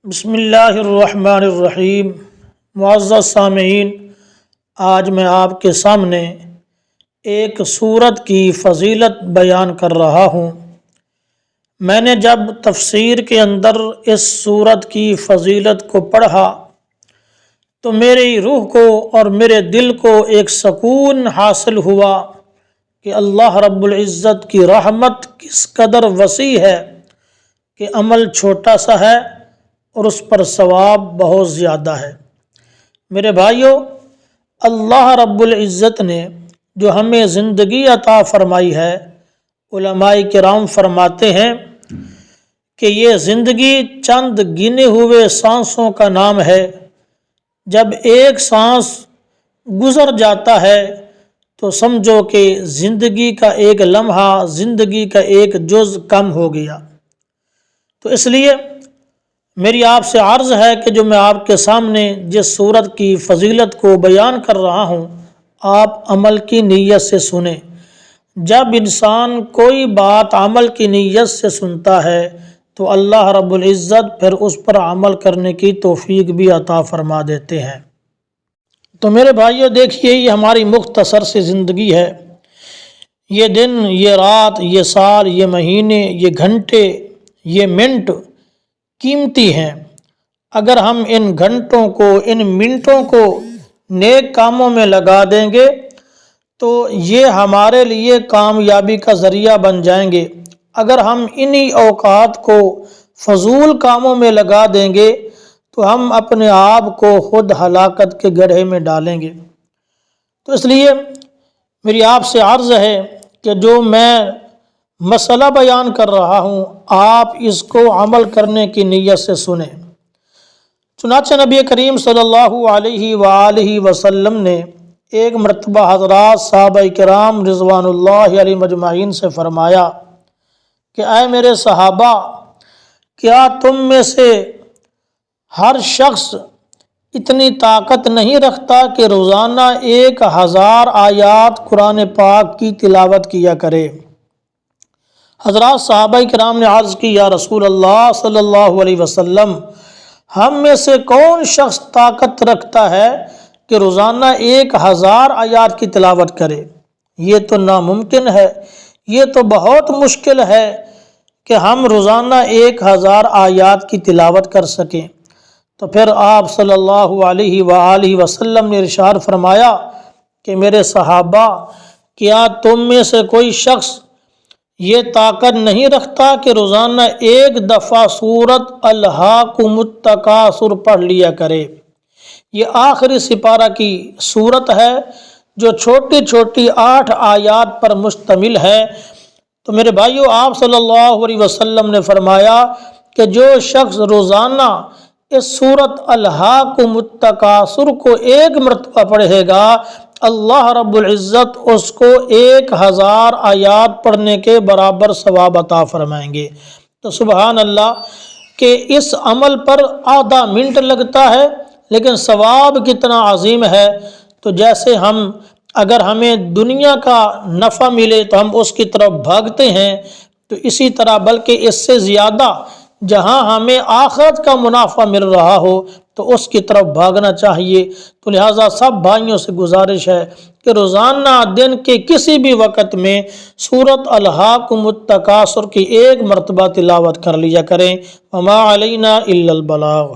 بسم اللہ الرحمن الرحیم۔ معزز سامعین، آج میں آپ کے سامنے ایک سورت کی فضیلت بیان کر رہا ہوں۔ میں نے جب تفسیر کے اندر اس سورت کی فضیلت کو پڑھا تو میری روح کو اور میرے دل کو ایک سکون حاصل ہوا کہ اللہ رب العزت کی رحمت کس قدر وسیع ہے کہ عمل چھوٹا سا ہے اور اس پر ثواب بہت زیادہ ہے۔ میرے بھائیوں، اللہ رب العزت نے جو ہمیں زندگی عطا فرمائی ہے، علماء کرام فرماتے ہیں کہ یہ زندگی چند گنے ہوئے سانسوں کا نام ہے۔ جب ایک سانس گزر جاتا ہے تو سمجھو کہ زندگی کا ایک لمحہ، زندگی کا ایک جز کم ہو گیا۔ تو اس لیے میری آپ سے عرض ہے کہ جو میں آپ کے سامنے جس سورت کی فضیلت کو بیان کر رہا ہوں، آپ عمل کی نیت سے سنیں۔ جب انسان کوئی بات عمل کی نیت سے سنتا ہے تو اللہ رب العزت پھر اس پر عمل کرنے کی توفیق بھی عطا فرما دیتے ہیں۔ تو میرے بھائیوں، دیکھیے، یہ ہماری مختصر سی زندگی ہے۔ یہ دن، یہ رات، یہ سال، یہ مہینے، یہ گھنٹے، یہ منٹ قیمتی ہیں۔ اگر ہم ان گھنٹوں کو، ان منٹوں کو نیک کاموں میں لگا دیں گے تو یہ ہمارے لیے کامیابی کا ذریعہ بن جائیں گے۔ اگر ہم انہی اوقات کو فضول کاموں میں لگا دیں گے تو ہم اپنے آپ کو خود ہلاکت کے گڑھے میں ڈالیں گے۔ تو اس لیے میری آپ سے عرض ہے کہ جو میں مسئلہ بیان کر رہا ہوں، آپ اس کو عمل کرنے کی نیت سے سنیں۔ چنانچہ نبی کریم صلی اللہ علیہ وآلہ وسلم نے ایک مرتبہ حضرات صحابہ کرام رضوان اللہ علیہ مجمعین سے فرمایا کہ اے میرے صحابہ، کیا تم میں سے ہر شخص اتنی طاقت نہیں رکھتا کہ روزانہ 1000 آیات قرآن پاک کی تلاوت کیا کرے؟ حضرات صحابہ کرام نے عرض کی، یا رسول اللہ صلی اللہ علیہ وسلم، ہم میں سے کون شخص طاقت رکھتا ہے کہ روزانہ 1000 آیات کی تلاوت کرے؟ یہ تو ناممکن ہے، یہ تو بہت مشکل ہے کہ ہم روزانہ 1000 آیات کی تلاوت کر سکیں۔ تو پھر آپ صلی اللہ علیہ وآلہ وسلم نے ارشاد فرمایا کہ میرے صحابہ، کیا تم میں سے کوئی شخص یہ طاقت نہیں رکھتا کہ روزانہ 1 دفعہ سورت الہاکم التکاثر پڑھ لیا کرے؟ یہ آخری سپارہ کی سورت ہے جو چھوٹی چھوٹی 8 آیات پر مشتمل ہے۔ تو میرے بھائیوں، آپ صلی اللہ علیہ وسلم نے فرمایا کہ جو شخص روزانہ اس سورت الہاکم التکاثر کو 1 مرتبہ پڑھے گا، اللہ رب العزت اس کو 1000 آیات پڑھنے کے برابر ثواب عطا فرمائیں گے۔ تو سبحان اللہ کہ اس عمل پر آدھا منٹ لگتا ہے لیکن ثواب کتنا عظیم ہے۔ تو جیسے اگر ہمیں دنیا کا نفع ملے تو ہم اس کی طرف بھاگتے ہیں، تو اسی طرح بلکہ اس سے زیادہ جہاں ہمیں آخرت کا منافع مل رہا ہو تو اس کی طرف بھاگنا چاہیے۔ تو لہٰذا سب بھائیوں سے گزارش ہے کہ روزانہ دن کے کسی بھی وقت میں سورت الہاکم التکاثر کی 1 مرتبہ تلاوت کر لیا کریں۔ وما علینا الا البلاغ۔